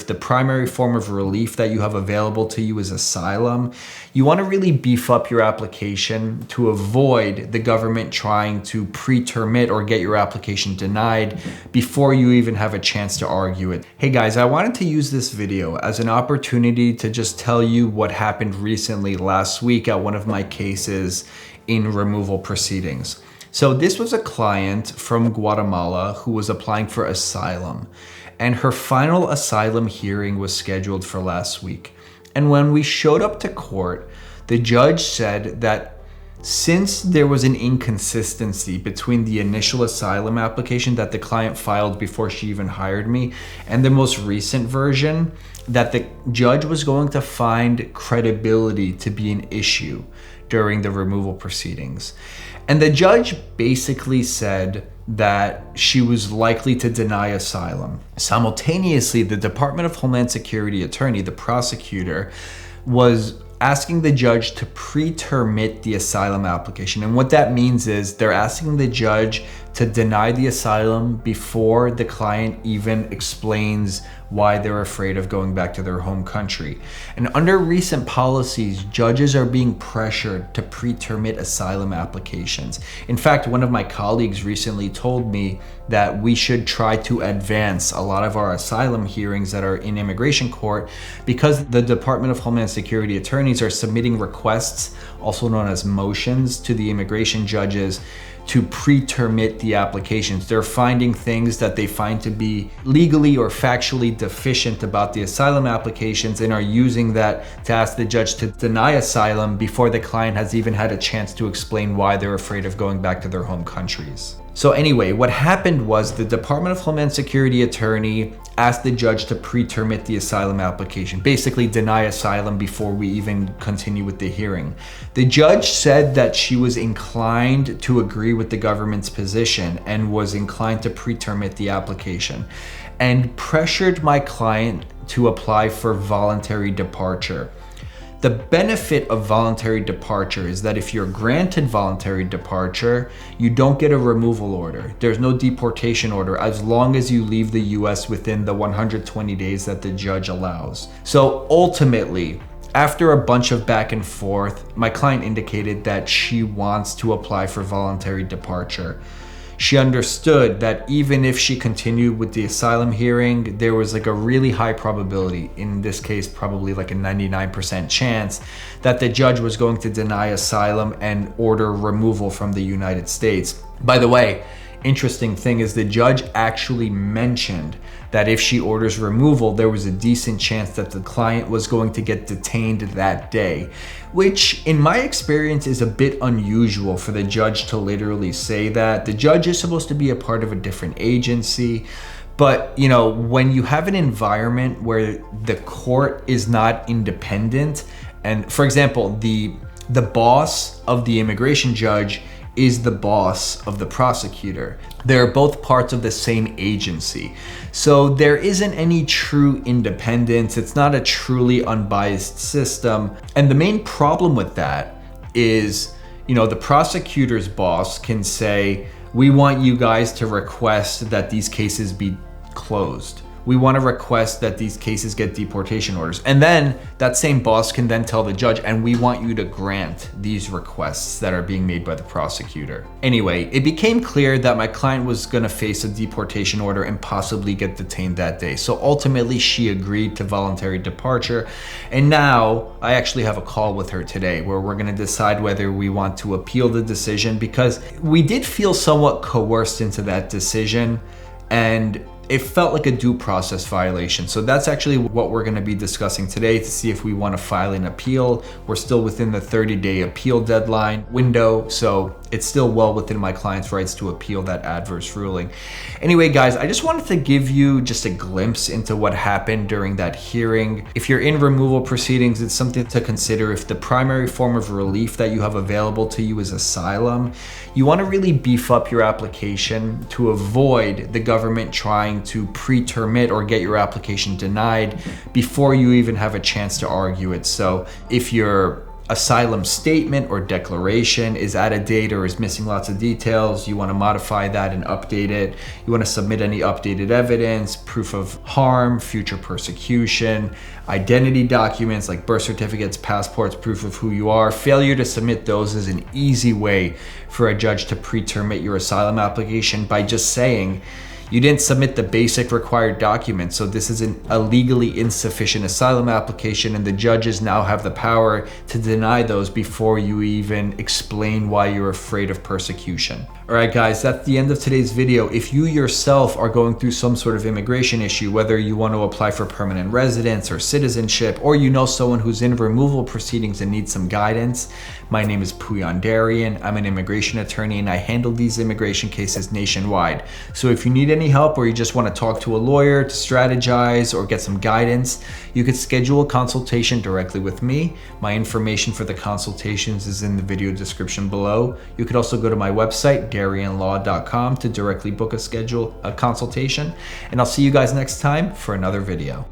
the primary form of relief that you have available to you is asylum, you want to really beef up your application to avoid the government trying to pre-termit or get your application denied before you even have a chance to argue it. Hey guys, I wanted to use this video as an opportunity to just tell you what happened recently last week at one of my cases in removal proceedings. So this was a client from Guatemala who was applying for asylum, and her final asylum hearing was scheduled for last week. And when we showed up to court, the judge said that since there was an inconsistency between the initial asylum application that the client filed before she even hired me and the most recent version, that the judge was going to find credibility to be an issue during the removal proceedings. And the judge basically said that she was likely to deny asylum. Simultaneously, the Department of Homeland Security attorney, the prosecutor, was asking the judge to pre-termit the asylum application. And what that means is they're asking the judge to deny the asylum before the client even explains why they're afraid of going back to their home country. And under recent policies, judges are being pressured to pre-termit asylum applications. In fact, one of my colleagues recently told me that we should try to advance a lot of our asylum hearings that are in immigration court because the Department of Homeland Security attorneys are submitting requests, also known as motions, to the immigration judges to pre-termit the applications. They're finding things that they find to be legally or factually deficient about the asylum applications and are using that to ask the judge to deny asylum before the client has even had a chance to explain why they're afraid of going back to their home countries. So anyway, what happened was the Department of Homeland Security attorney asked the judge to pre-termit the asylum application, basically deny asylum before we even continue with the hearing. The judge said that she was inclined to agree with the government's position and was inclined to pre-termit the application and pressured my client to apply for voluntary departure. The benefit of voluntary departure is that if you're granted voluntary departure, you don't get a removal order. There's no deportation order as long as you leave the US within the 120 days that the judge allows. So ultimately, after a bunch of back and forth, my client indicated that she wants to apply for voluntary departure. She understood that even if she continued with the asylum hearing, there was like a really high probability, in this case probably like a 99% chance, that the judge was going to deny asylum and order removal from the United States. By the way, interesting thing is the judge actually mentioned that if she orders removal, there was a decent chance that the client was going to get detained that day, which in my experience is a bit unusual for the judge to literally say that. The judge is supposed to be a part of a different agency, but you know, when you have an environment where the court is not independent, and for example, the boss of the immigration judge is the boss of the prosecutor. They're both parts of the same agency. So there isn't any true independence. It's not a truly unbiased system. And the main problem with that is, you know, the prosecutor's boss can say, we want you guys to request that these cases be closed. We want to request that these cases get deportation orders. And then that same boss can then tell the judge, and we want you to grant these requests that are being made by the prosecutor. Anyway, it became clear that my client was going to face a deportation order and possibly get detained that day. So ultimately she agreed to voluntary departure. And now I actually have a call with her today where we're going to decide whether we want to appeal the decision, because we did feel somewhat coerced into that decision and it felt like a due process violation. So that's actually what we're gonna be discussing today to see if we wanna file an appeal. We're still within the 30-day appeal deadline window, so it's still well within my client's rights to appeal that adverse ruling. Anyway, guys, I just wanted to give you just a glimpse into what happened during that hearing. If you're in removal proceedings, it's something to consider. If the primary form of relief that you have available to you is asylum, you wanna really beef up your application to avoid the government trying to pre-termit or get your application denied before you even have a chance to argue it. So if you're asylum statement or declaration is out of date or is missing lots of details. You want to modify that and update it. You want to submit any updated evidence, proof of harm, future persecution, identity documents like birth certificates, passports, proof of who you are. Failure to submit those is an easy way for a judge to pre-termit your asylum application by just saying, you didn't submit the basic required documents, so this is a legally insufficient asylum application, and the judges now have the power to deny those before you even explain why you're afraid of persecution. All right, guys, that's the end of today's video. If you yourself are going through some sort of immigration issue, whether you want to apply for permanent residence or citizenship, or you know someone who's in removal proceedings and needs some guidance, my name is Pouyan Darian. I'm an immigration attorney and I handle these immigration cases nationwide. So if you need any help or you just want to talk to a lawyer to strategize or get some guidance, you could schedule a consultation directly with me. My information for the consultations is in the video description below. You could also go to my website, darianlaw.com, to directly book a consultation. And I'll see you guys next time for another video.